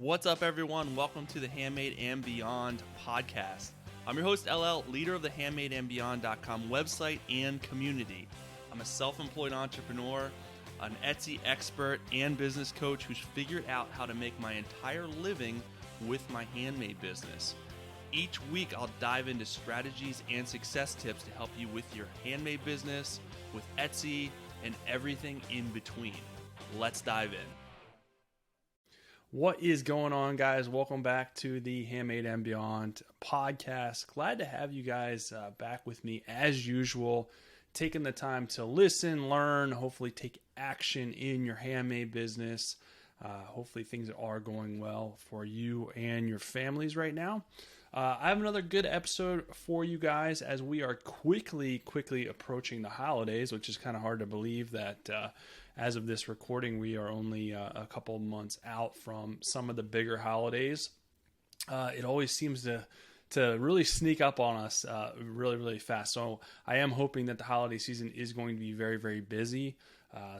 What's up, everyone? Welcome to the Handmade and Beyond podcast. I'm your host, LL, leader of the handmadeandbeyond.com website and community. I'm a self-employed entrepreneur, an Etsy expert, and business coach who's figured out how to make my entire living with my handmade business. Each week, I'll dive into strategies and success tips to help you with your handmade business, with Etsy, and everything in between. Let's dive in. What is going on, guys? Welcome back to the Handmade and Beyond podcast. Glad to have you guys back with me as usual, taking the time to listen, learn, hopefully take action in your handmade business. Hopefully things are going well for you and your families right now. I have another good episode for you guys as we are quickly approaching the holidays, which is kind of hard to believe that as of this recording, we are only a couple months out from some of the bigger holidays. It always seems to really sneak up on us really fast. So I am hoping that the holiday season is going to be very busy,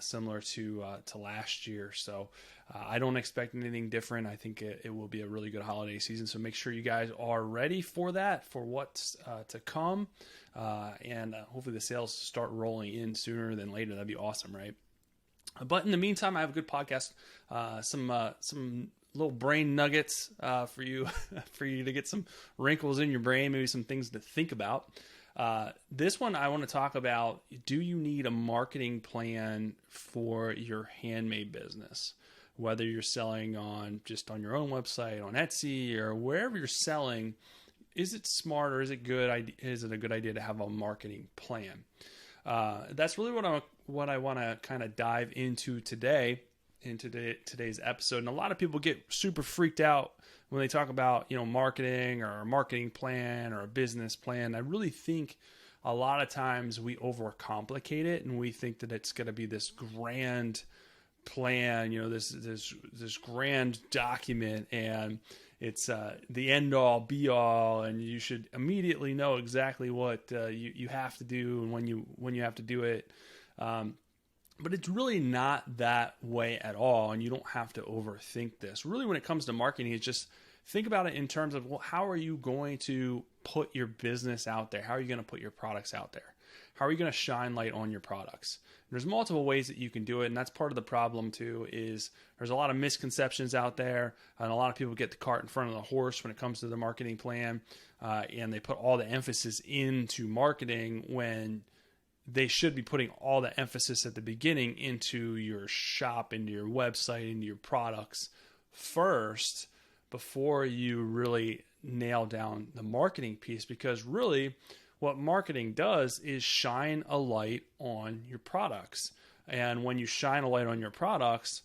similar to last year. So I don't expect anything different. I think it will be a really good holiday season. So make sure you guys are ready for that, for what's to come. And hopefully the sales start rolling in sooner than later. That'd be awesome, right? But in the meantime, I have a good podcast, some little brain nuggets for you to get some wrinkles in your brain, maybe some things to think about. This one I want to talk about, do you need a marketing plan for your handmade business? Whether you're selling just on your own website, on Etsy, or wherever you're selling, is it smart or is it good? Is it a good idea to have a marketing plan? That's really what I want to kind of dive into today, in today's episode. And a lot of people get super freaked out when they talk about, marketing or a marketing plan or a business plan. I really think a lot of times we overcomplicate it and we think that it's going to be this grand plan, this grand document, and it's the end all be all, and you should immediately know exactly what you have to do and when you have to do it. But it's really not that way at all, and you don't have to overthink this. Really, when it comes to marketing, it's just think about it in terms of, well, how are you going to put your business out there? How are you going to put your products out there? How are you going to shine light on your products? There's multiple ways that you can do it, and that's part of the problem too, is there's a lot of misconceptions out there, and a lot of people get the cart in front of the horse when it comes to the marketing plan, and they put all the emphasis into marketing when they should be putting all the emphasis at the beginning into your shop, into your website, into your products first before you really nail down the marketing piece. Because really what marketing does is shine a light on your products. And when you shine a light on your products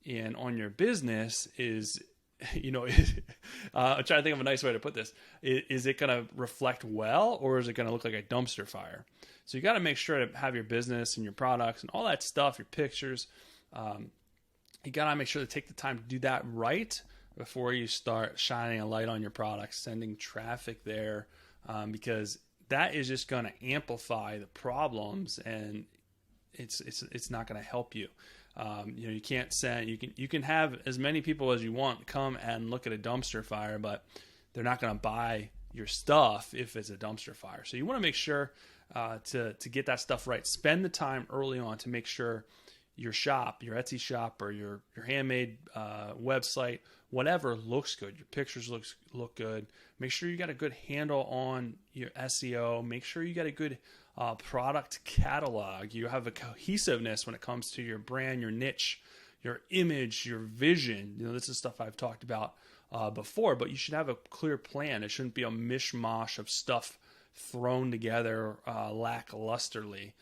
and on your business is, I'm trying to think of a nice way to put this. Is it going to reflect well, or is it going to look like a dumpster fire? So you got to make sure to have your business and your products and all that stuff, your pictures. You got to make sure to take the time to do that right before you start shining a light on your products, sending traffic there, because that is just going to amplify the problems, and it's not going to help you. You can't send, you can have as many people as you want come and look at a dumpster fire, but they're not going to buy your stuff if it's a dumpster fire. So you want to make sure to get that stuff right. Spend the time early on to make sure your shop, your Etsy shop, or your handmade website, whatever, looks good. Your pictures look good. Make sure you got a good handle on your SEO. Make sure you got a good product catalog. You have a cohesiveness when it comes to your brand, your niche, your image, your vision. This is stuff I've talked about before, but you should have a clear plan. It shouldn't be a mishmash of stuff thrown together lacklusterly.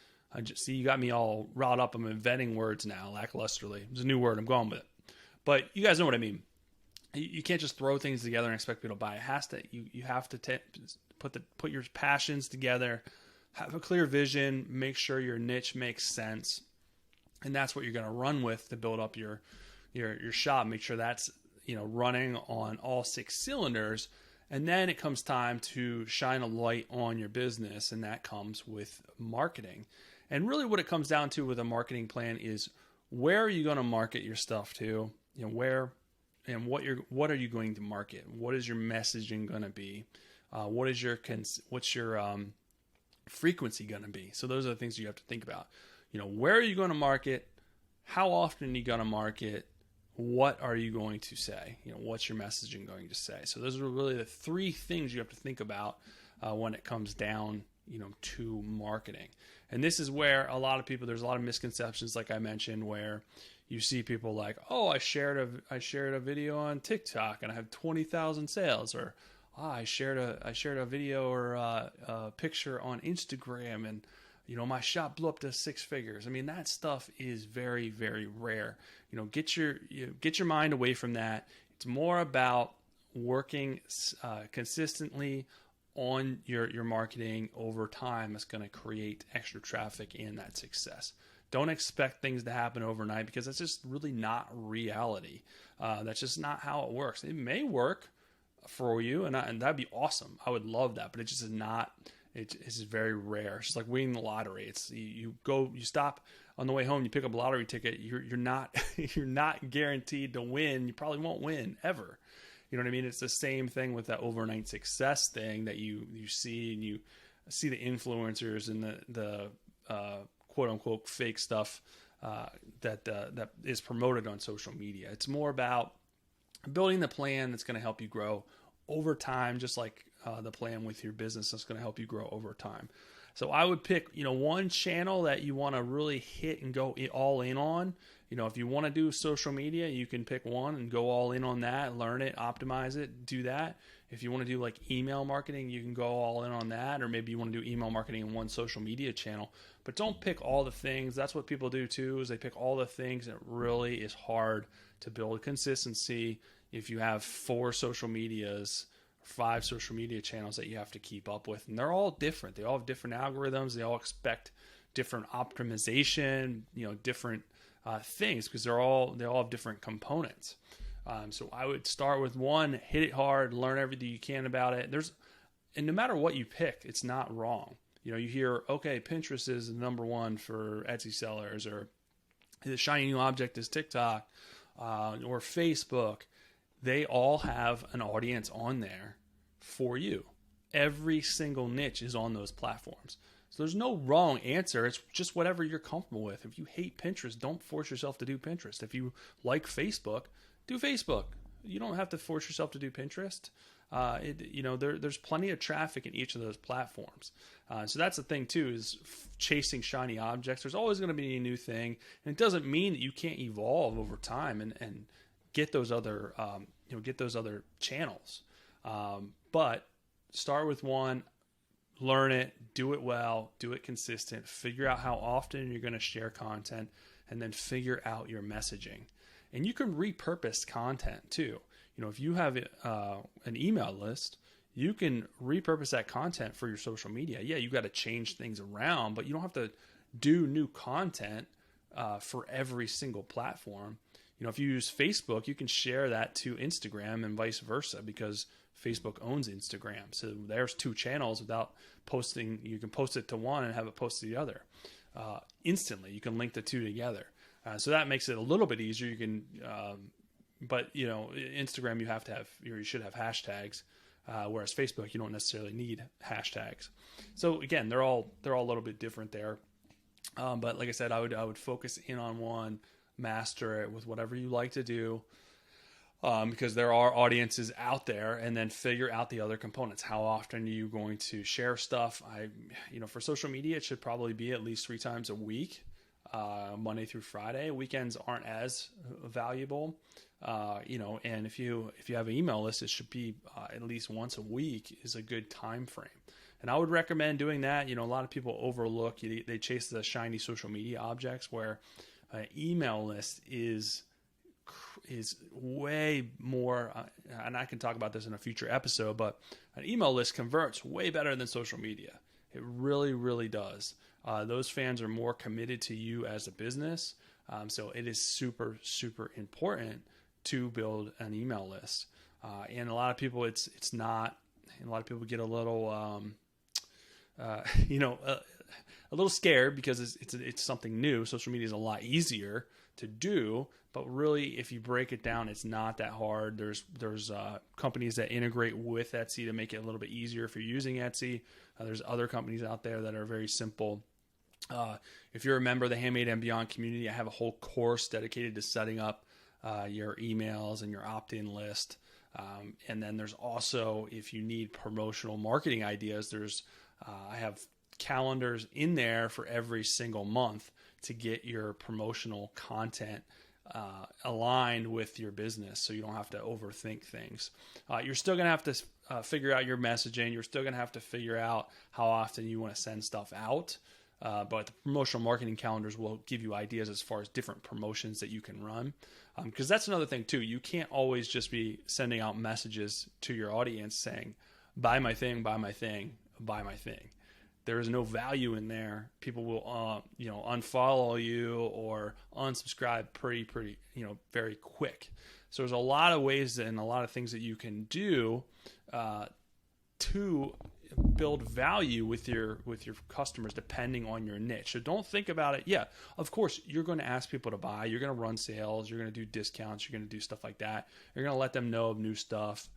See, you got me all riled up. I'm inventing words now, lacklusterly. It's a new word. I'm going with it. But you guys know what I mean. You can't just throw things together and expect people to buy. It has to. You have to put your passions together. Have a clear vision. Make sure your niche makes sense, and that's what you're going to run with to build up your shop. Make sure that's running on all 6 cylinders, and then it comes time to shine a light on your business, and that comes with marketing. And really, what it comes down to with a marketing plan is, where are you going to market your stuff to? Where and what are you going to market? What is your messaging going to be? What's your frequency going to be? So those are the things you have to think about. Where are you going to market? How often are you going to market? What are you going to say? What's your messaging going to say? So those are really the three things you have to think about when it comes down, to marketing. And this is where there's a lot of misconceptions, like I mentioned, where you see people like, oh, I shared a video on TikTok and I have 20,000 sales, or I shared a video or a picture on Instagram and my shop blew up to 6 figures. I mean, that stuff is very, very rare. Get your mind away from that. It's more about working consistently on your marketing over time. That's going to create extra traffic and that success. Don't expect things to happen overnight, because that's just really not reality. That's just not how it works. It may work for you, and that'd be awesome. I would love that, but it just is not. It's just very rare. It's just like winning the lottery. It's you stop on the way home, you pick up a lottery ticket. You're not guaranteed to win. You probably won't win ever. You know what I mean? It's the same thing with that overnight success thing that you see, and you see the influencers and the quote unquote fake stuff that is promoted on social media. It's more about building the plan that's going to help you grow over time, just like the plan with your business that's going to help you grow over time. So I would pick, one channel that you want to really hit and go all in on. If you want to do social media, you can pick one and go all in on that, learn it, optimize it, do that. If you want to do like email marketing, you can go all in on that, or maybe you want to do email marketing in one social media channel. But don't pick all the things. That's what people do too, is they pick all the things, and it really is hard to build consistency if you have 4 social medias, 5 social media channels that you have to keep up with. And they're all different. They all have different algorithms. They all expect different optimization, different things, because they all have different components. So I would start with one, hit it hard, learn everything you can about it. And no matter what you pick, it's not wrong. You hear, okay, Pinterest is the number one for Etsy sellers, or the shiny new object is TikTok, or Facebook. They all have an audience on there for you. Every single niche is on those platforms. So there's no wrong answer. It's just whatever you're comfortable with. If you hate Pinterest, don't force yourself to do Pinterest. If you like Facebook, do Facebook. You don't have to force yourself to do Pinterest. There's plenty of traffic in each of those platforms. So that's the thing too, is chasing shiny objects. There's always going to be a new thing, and it doesn't mean that you can't evolve over time and get those other channels. But start with one, learn it, do it well, do it consistent, figure out how often you're going to share content, and then figure out your messaging. And you can repurpose content too. If you have an email list, you can repurpose that content for your social media. Yeah, you got to change things around, but you don't have to do new content for every single platform. If you use Facebook, you can share that to Instagram and vice versa, because Facebook owns Instagram. So there's 2 channels without posting. You can post it to one and have it post to the other instantly. You can link the 2 together. So that makes it a little bit easier. You can, but Instagram, you should have hashtags, whereas Facebook, you don't necessarily need hashtags. So again, they're all a little bit different there. But like I said, I would focus in on one, master it with whatever you like to do, because there are audiences out there, and then figure out the other components. How often are you going to share stuff? For social media, it should probably be at least 3 times a week, Monday through Friday. Weekends aren't as valuable, and if you have an email list, it should be at least once a week is a good time frame. And I would recommend doing that. A lot of people overlook, they chase the shiny social media objects, where an email list is way more, and I can talk about this in a future episode, but an email list converts way better than social media. It really, really does. Those fans are more committed to you as a business. So it is super, super important to build an email list. And a lot of people, it's not, and a lot of people get a little you know, a little scared because it's something new. Social media is a lot easier to do, but really, if you break it down, it's not that hard. There's companies that integrate with Etsy to make it a little bit easier if you're using Etsy. There's other companies out there that are very simple. If you're a member of the Handmade and Beyond community, I have a whole course dedicated to setting up your emails and your opt-in list. And then there's also, if you need promotional marketing ideas, I have calendars in there for every single month to get your promotional content aligned with your business, so you don't have to overthink things. You're still going to have to figure out your messaging. You're still going to have to figure out how often you want to send stuff out. But the promotional marketing calendars will give you ideas as far as different promotions that you can run. Because that's another thing too. You can't always just be sending out messages to your audience saying, buy my thing, buy my thing, buy my thing. There is no value in there. People will, unfollow you or unsubscribe pretty, very quick. So there's a lot of ways and a lot of things that you can do to build value with your customers depending on your niche. So don't think about it. Yeah, of course, you're going to ask people to buy. You're going to run sales. You're going to do discounts. You're going to do stuff like that. You're going to let them know of new stuff,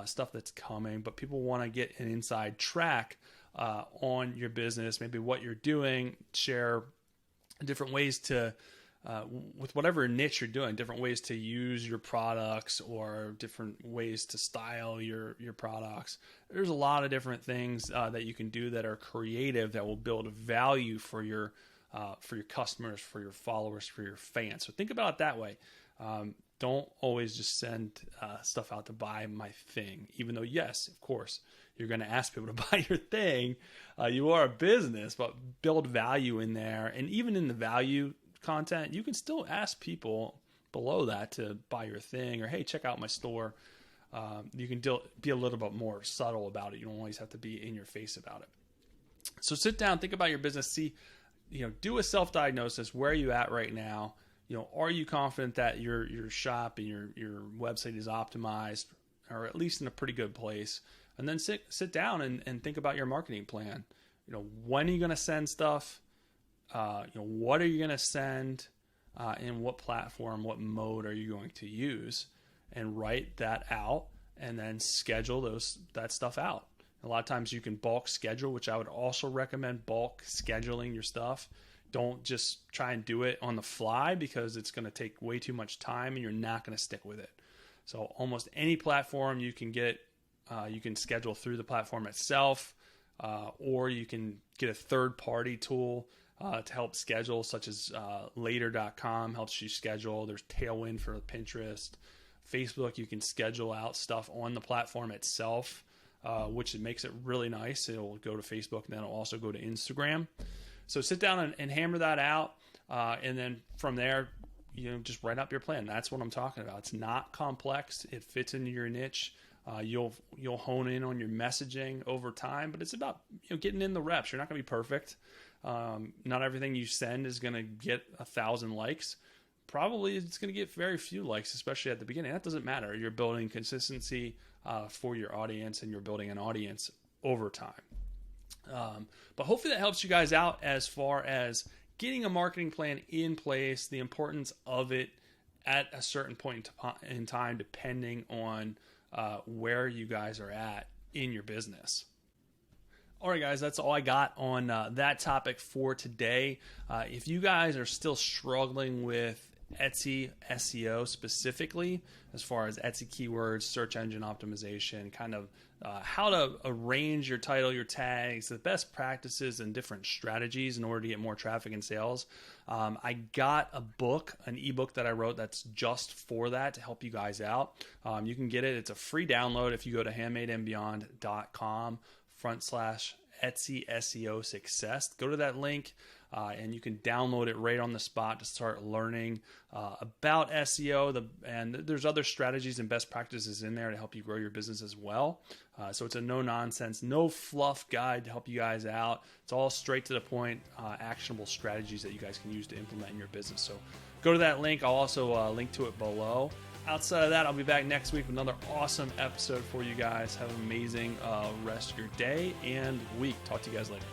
stuff that's coming. But people want to get an inside track on your business, maybe what you're doing, share different ways to, with whatever niche you're doing, different ways to use your products or different ways to style your products. There's a lot of different things that you can do that are creative that will build value for your customers, for your followers, for your fans. So think about it that way. Don't always just send stuff out to buy my thing, even though, yes, of course, you're going to ask people to buy your thing. You are a business, but build value in there. And even in the value content, you can still ask people below that to buy your thing, or, hey, check out my store. You can be a little bit more subtle about it. You don't always have to be in your face about it. So sit down, think about your business, see, do a self-diagnosis. Where are you at right now? Are you confident that your shop and your website is optimized, or at least in a pretty good place? And then sit down and think about your marketing plan. When are you going to send stuff? What are you going to send? In what platform, what mode are you going to use? And write that out, and then schedule that stuff out. A lot of times you can bulk schedule, which I would also recommend bulk scheduling your stuff. Don't just try and do it on the fly, because it's going to take way too much time and you're not going to stick with it. So almost any platform you can get, you can schedule through the platform itself, or you can get a third-party tool to help schedule, such as later.com helps you schedule. There's Tailwind for Pinterest. Facebook, you can schedule out stuff on the platform itself, which makes it really nice. It'll go to Facebook, and then it'll also go to Instagram. So sit down and hammer that out, and then from there, just write up your plan. That's what I'm talking about. It's not complex. It fits into your niche. You'll hone in on your messaging over time, but it's about getting in the reps. You're not going to be perfect. Not everything you send is going to get 1,000 likes. Probably it's going to get very few likes, especially at the beginning. That doesn't matter. You're building consistency for your audience, and you're building an audience over time. But hopefully that helps you guys out as far as getting a marketing plan in place, the importance of it at a certain point in time, depending on where you guys are at in your business. All right, guys, that's all I got on that topic for today. If you guys are still struggling with Etsy SEO specifically, as far as Etsy keywords, search engine optimization, kind of how to arrange your title, your tags, the best practices and different strategies in order to get more traffic and sales, I got a book, an ebook that I wrote that's just for that, to help you guys out. You can get it. It's a free download if you go to handmadeandbeyond.com/Etsy SEO success. Go to that link. And you can download it right on the spot to start learning about SEO. And there's other strategies and best practices in there to help you grow your business as well. So it's a no-nonsense, no-fluff guide to help you guys out. It's all straight to the point, actionable strategies that you guys can use to implement in your business. So go to that link. I'll also link to it below. Outside of that, I'll be back next week with another awesome episode for you guys. Have an amazing rest of your day and week. Talk to you guys later.